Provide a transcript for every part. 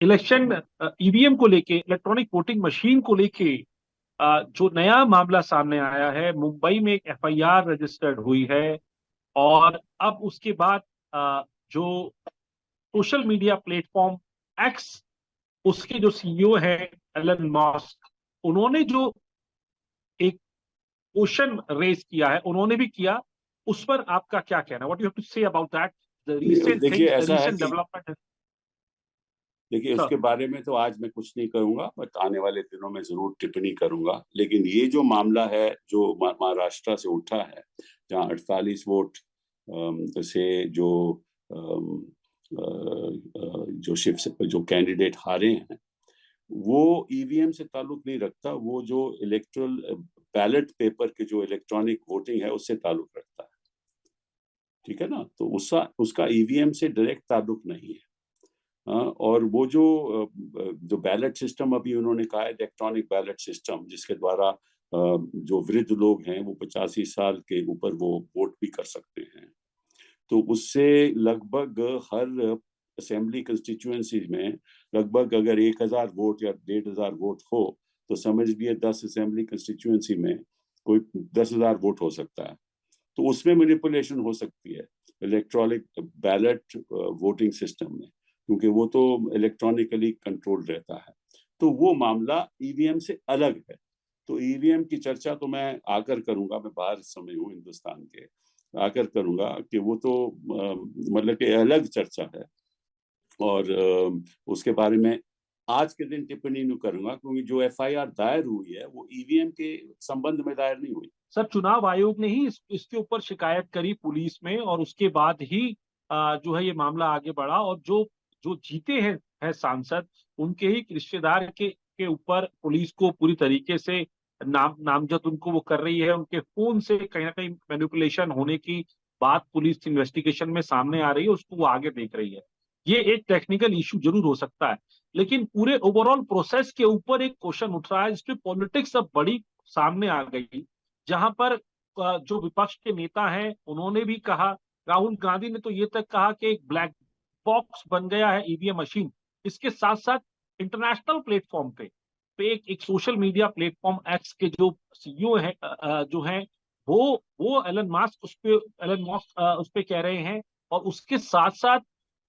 Election EVM को लेके, electronic voting machine को लेके जो नया मामला सामने आया है, मुंबई में एक एफआईआर रजिस्टर्ड हुई है। और अब उसके बाद जो सोशल मीडिया प्लेटफॉर्म एक्स, उसके जो सीईओ है एलन मस्क, उन्होंने जो एक क्वेश्चन रेज किया है, उन्होंने भी किया। उस पर आपका क्या कहना है? What you have to say about that, the recent देखिए थिंग्स, द ऐसा है रीसेंट कि डेवलपमेंट? देखिए सर। उसके बारे में तो आज मैं कुछ नहीं कहूंगा, बट आने वाले दिनों में जरूर टिप्पणी करूंगा। लेकिन ये जो मामला है जो महाराष्ट्र से उठा है, जहां 48 वोट से जो जो कैंडिडेट हारे हैं, वो ईवीएम से ताल्लुक नहीं रखता। वो जो इलेक्ट्रल बैलेट पेपर के जो इलेक्ट्रॉनिक वोटिंग है उससे ताल्लुक रखता है। ठीक है ना? तो उसका उसका ईवीएम से डायरेक्ट ताल्लुक नहीं है। और वो जो बैलेट सिस्टम अभी उन्होंने कहा है, इलेक्ट्रॉनिक बैलेट सिस्टम, जिसके द्वारा जो वृद्ध लोग हैं वो 85 साल के ऊपर वो वोट भी कर सकते हैं। तो उससे लगभग हर असेंबली कंस्टिट्यूएंसी में लगभग अगर 1000 वोट या 1500 वोट हो, तो समझ लिए 10 असेंबली कंस्टिट्यूएंसी में कोई 10,000 वोट हो सकता है। तो उसमें मैनिपुलेशन हो सकती है इलेक्ट्रॉनिक बैलेट वोटिंग सिस्टम में, क्योंकि वो तो इलेक्ट्रॉनिकली कंट्रोल रहता है। तो वो मामला ईवीएम से अलग है। तो ईवीएम की चर्चा तो मैं आकर करूंगा, मैं बाहर इस समय हूँ हिंदुस्तान के, आकर करूंगा कि वो तो मतलब कि अलग चर्चा है। और उसके बारे में आज के दिन टिप्पणी नहीं करूंगा, क्योंकि जो एफआईआर दायर हुई है वो ईवीएम के संबंध में दायर नहीं हुई। सर, चुनाव आयोग ने ही इसके ऊपर शिकायत करी पुलिस में, और उसके बाद ही जो है ये मामला आगे बढ़ा। और जो जो जीते हैं सांसद, उनके ही रिश्तेदार के ऊपर पुलिस को पूरी तरीके से नामजद उनको वो कर रही है। उनके फोन से कहीं ना कहीं मैनिपुलेशन होने की बात पुलिस इन्वेस्टिगेशन में सामने आ रही है, उसको वो आगे देख रही है। ये एक टेक्निकल इशू जरूर हो सकता है, लेकिन पूरे ओवरऑल प्रोसेस के ऊपर एक क्वेश्चन उठ रहा है, जिसमें पॉलिटिक्स अब बड़ी सामने आ गई। जहां पर जो विपक्ष के नेता हैं, उन्होंने भी कहा, राहुल गांधी ने तो ये तक कहा कि एक ब्लैक बॉक्स बन गया है ईवीएम मशीन। इसके साथ साथ इंटरनेशनल प्लेटफॉर्म पे एक सोशल मीडिया प्लेटफॉर्म एक्स के जो सीईओ है, जो हैं, वो एलन मस्क उस पे कह रहे हैं। और उसके साथ साथ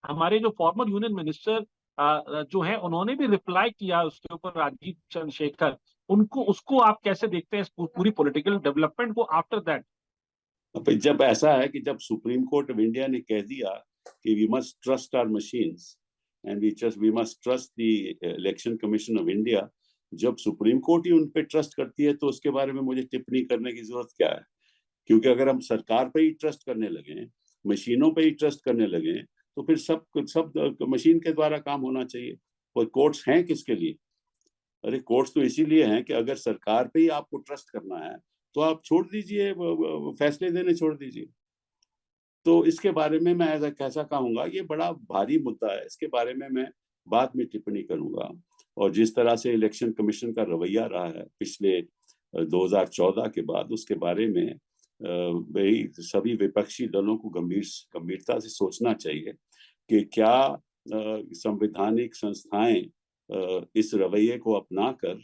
हमारे जो फॉर्मर यूनियन मिनिस्टर जो है, उन्होंने भी रिप्लाई किया उसके ऊपर, राजीव चंद्रशेखर। उनको उसको आप कैसे देखते हैं, इस पूरी पॉलिटिकल डेवलपमेंट को आफ्टर दैट? जब ऐसा है कि जब सुप्रीम कोर्ट ऑफ इंडिया ने कह दिया कि we must trust our machines and we must trust the Election Commission of India, जब सुप्रीम कोर्ट ही उन पे ट्रस्ट करती है तो उसके बारे में मुझे टिप्पणी करने की जरूरत क्या है? क्योंकि अगर हम सरकार पे ही ट्रस्ट करने लगे, मशीनों पे ही ट्रस्ट करने लगे, तो फिर सब सब मशीन के द्वारा काम होना चाहिए। और कोर्ट्स हैं किसके लिए? अरे कोर्ट्स तो इसीलिए हैं कि अगर सरकार पे ही आपको ट्रस्ट करना है तो आप छोड़ दीजिए, फैसले देने छोड़ दीजिए। तो इसके बारे में मैं ऐसा कैसा कहूंगा, ये बड़ा भारी मुद्दा है। इसके बारे में मैं बाद में टिप्पणी करूंगा। और जिस तरह से इलेक्शन कमीशन का रवैया रहा है पिछले 2014 के बाद, उसके बारे में भाई सभी विपक्षी दलों को गंभीरता से सोचना चाहिए कि क्या संवैधानिक संस्थाएं इस रवैये को अपनाकर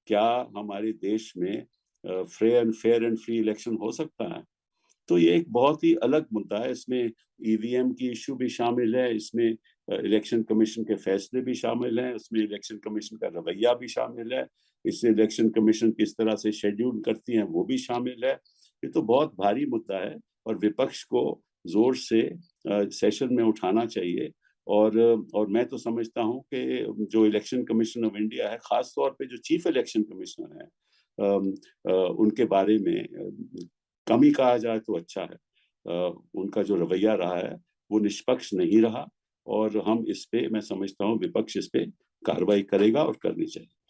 क्या हमारे देश में फेयर एंड फ्री इलेक्शन हो सकता है। तो ये एक बहुत ही अलग मुद्दा है। इसमें ईवीएम की इश्यू भी शामिल है, इसमें इलेक्शन कमीशन के फैसले भी शामिल हैं, उसमें इलेक्शन कमीशन का रवैया भी शामिल है, इससे इलेक्शन कमीशन किस तरह से शेड्यूल करती है वो भी शामिल है। ये तो बहुत भारी मुद्दा है और विपक्ष को जोर से सेशन में उठाना चाहिए। और मैं तो समझता हूँ कि जो इलेक्शन कमीशन ऑफ इंडिया है, खास तौर पे जो चीफ इलेक्शन कमिश्नर है, उनके बारे में कम ही कहा जाए तो अच्छा है। उनका जो रवैया रहा है वो निष्पक्ष नहीं रहा, और हम इस पे, मैं समझता हूँ विपक्ष इस पे कार्रवाई करेगा और करनी चाहिए।